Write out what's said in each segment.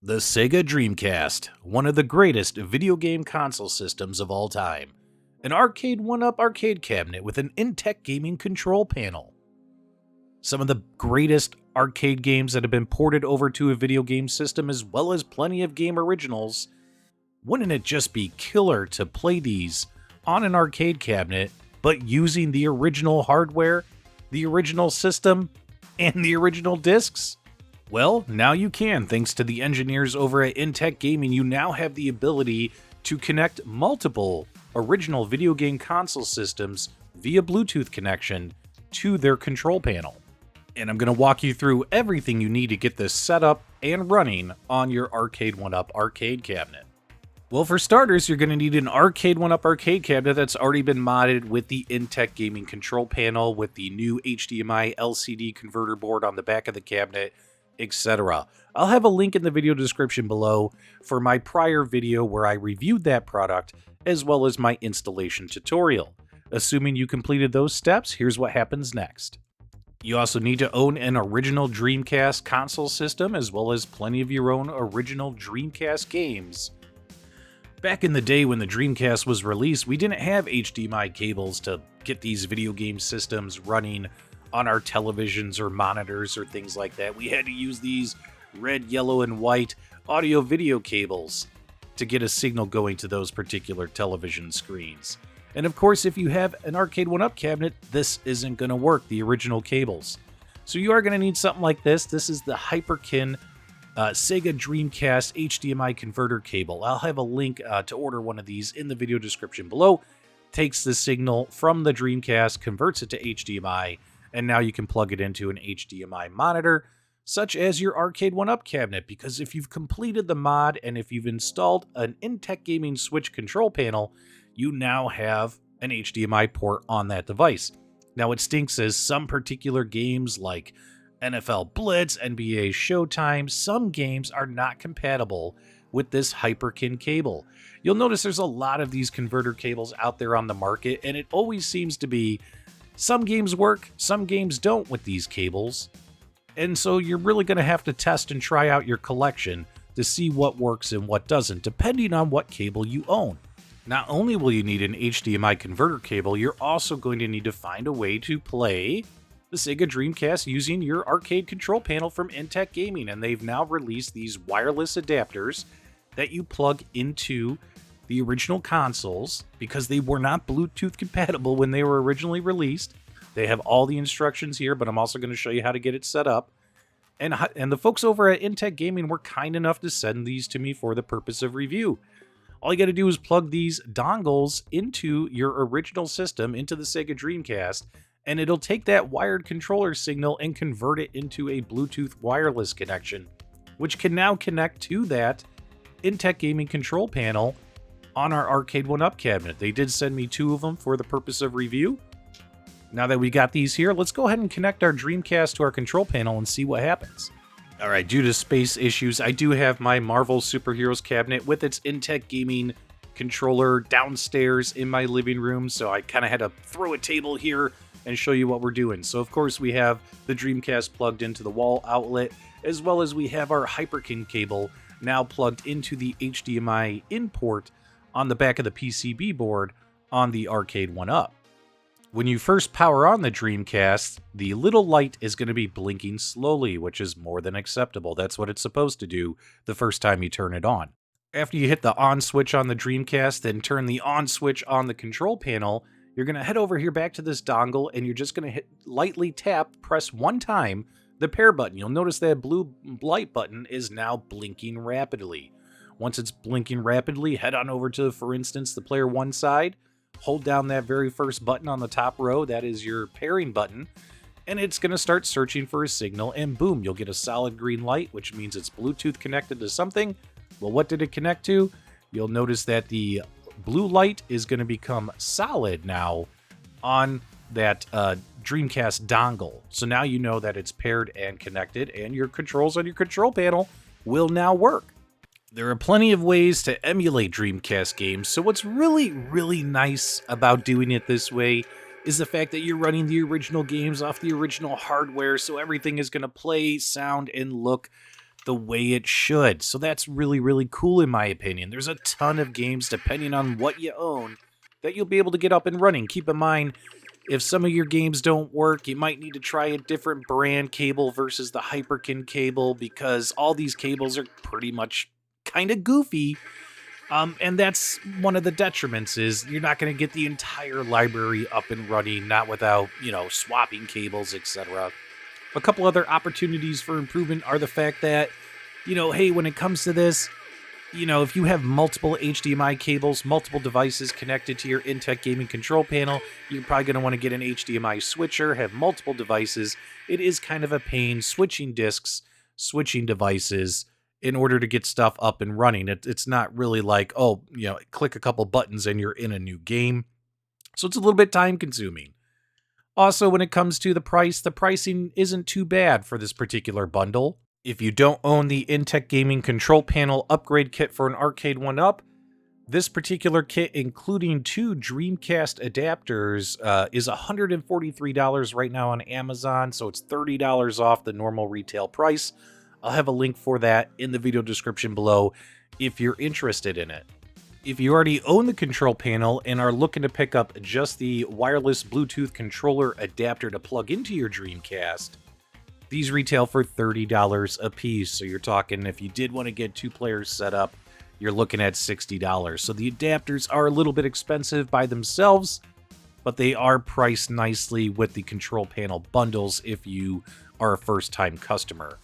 The SEGA Dreamcast, one of the greatest video game console systems of all time. An Arcade1Up arcade cabinet with an Intec gaming control panel. Some of the greatest arcade games that have been ported over to a video game system, as well as plenty of game originals. Wouldn't it just be killer to play these on an arcade cabinet, but using the original hardware, the original system, and the original discs? Well, now you can. Thanks to the engineers over at Intec Gaming, you now have the ability to connect multiple original video game console systems via Bluetooth connection to their control panel. And I'm going to walk you through everything you need to get this set up and running on your Arcade1Up arcade cabinet. Well, for starters, you're going to need an Arcade1Up arcade cabinet that's already been modded with the Intec Gaming control panel, with the new HDMI LCD converter board on the back of the cabinet, etc. I'll have a link in the video description below for my prior video where I reviewed that product, as well as my installation tutorial. Assuming you completed those steps, here's what happens next. You also need to own an original Dreamcast console system, as well as plenty of your own original Dreamcast games. Back in the day when the Dreamcast was released, we didn't have HDMI cables to get these video game systems running on our televisions or monitors or things like that. We had to use these red, yellow, and white audio-video cables to get a signal going to those particular television screens. And of course, if you have an Arcade1Up cabinet, this isn't going to work, the original cables. So you are going to need something like this. This is the Hyperkin SEGA Dreamcast HDMI converter cable. I'll have a link to order one of these in the video description below. Takes the signal from the Dreamcast, converts it to HDMI, and now you can plug it into an HDMI monitor, such as your Arcade1Up cabinet, because if you've completed the mod and if you've installed an Intec Gaming Switch control panel, you now have an HDMI port on that device. Now, what stinks is some particular games like NFL Blitz, NBA Showtime, some games are not compatible with this Hyperkin cable. You'll notice there's a lot of these converter cables out there on the market, and it always seems to be some games work, some games don't with these cables. And so you're really going to have to test and try out your collection to see what works and what doesn't, depending on what cable you own. Not only will you need an HDMI converter cable, you're also going to need to find a way to play the SEGA Dreamcast using your arcade control panel from Intec Gaming, and they've now released these wireless adapters that you plug into the original consoles because they were not Bluetooth compatible when they were originally released. They have all the instructions here, but I'm also going to show you how to get it set up. And the folks over at Intec Gaming were kind enough to send these to me for the purpose of review. All you got to do is plug these dongles into your original system, into the SEGA Dreamcast, and it'll take that wired controller signal and convert it into a Bluetooth wireless connection, which can now connect to that Intec Gaming control panel on our Arcade1Up cabinet. They did send me 2 of them for the purpose of review. Now that we got these here, let's go ahead and connect our Dreamcast to our control panel and see what happens. Alright, due to space issues, I do have my Marvel Superheroes cabinet with its Intec Gaming controller downstairs in my living room, so I kind of had to throw a table here and show you what we're doing. So of course we have the Dreamcast plugged into the wall outlet, as well as we have our Hyperkin cable now plugged into the HDMI in port on the back of the PCB board on the Arcade1Up. When you first power on the Dreamcast, the little light is going to be blinking slowly, which is more than acceptable. That's what it's supposed to do the first time you turn it on. After you hit the on switch on the Dreamcast, then turn the on switch on the control panel, you're going to head over here back to this dongle, and you're just going to lightly press one time the pair button. You'll notice that blue light button is now blinking rapidly. Once it's blinking rapidly, head on over to, for instance, the player 1 side. Hold down that very first button on the top row. That is your pairing button. And it's going to start searching for a signal, and boom, you'll get a solid green light, which means it's Bluetooth connected to something. Well, what did it connect to? You'll notice that the blue light is going to become solid now on that Dreamcast dongle. So now you know that it's paired and connected, and your controls on your control panel will now work. There are plenty of ways to emulate Dreamcast games, so what's really, really nice about doing it this way is the fact that you're running the original games off the original hardware, so everything is going to play, sound, and look the way it should. So that's really, really cool in my opinion. There's a ton of games, depending on what you own, that you'll be able to get up and running. Keep in mind, if some of your games don't work, you might need to try a different brand cable versus the Hyperkin cable, because all these cables are pretty much kind of goofy. And that's one of the detriments, is you're not going to get the entire library up and running, not without, swapping cables, etc. A couple other opportunities for improvement are the fact that, hey, when it comes to this, if you have multiple HDMI cables, multiple devices connected to your Intec gaming control panel, you're probably going to want to get an HDMI switcher, have multiple devices. It is kind of a pain switching discs, switching devices in order to get stuff up and running. It's not really like, click a couple buttons and you're in a new game. So it's a little bit time consuming. Also, when it comes to the pricing isn't too bad for this particular bundle. If you don't own the Intec Gaming Control Panel upgrade kit for an Arcade1Up, this particular kit, including 2 Dreamcast adapters, is $143 right now on Amazon, so it's $30 off the normal retail price. I'll have a link for that in the video description below if you're interested in it. If you already own the control panel and are looking to pick up just the wireless Bluetooth controller adapter to plug into your Dreamcast, these retail for $30 a piece. So you're talking, if you did want to get 2 players set up, you're looking at $60. So the adapters are a little bit expensive by themselves, but they are priced nicely with the control panel bundles if you are a first-time customer.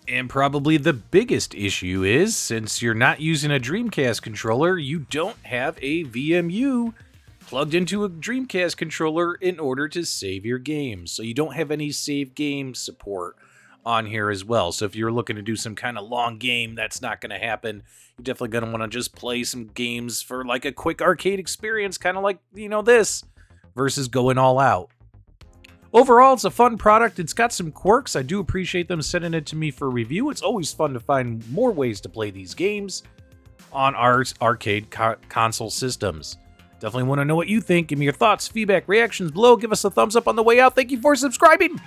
And probably the biggest issue is, since you're not using a Dreamcast controller, you don't have a VMU plugged into a Dreamcast controller in order to save your games. So you don't have any save game support on here as well. So if you're looking to do some kind of long game, that's not going to happen. You're definitely going to want to just play some games for like a quick arcade experience, kind of like, this, versus going all out. Overall, it's a fun product. It's got some quirks. I do appreciate them sending it to me for review. It's always fun to find more ways to play these games on our arcade console systems. Definitely want to know what you think. Give me your thoughts, feedback, reactions below. Give us a thumbs up on the way out. Thank you for subscribing.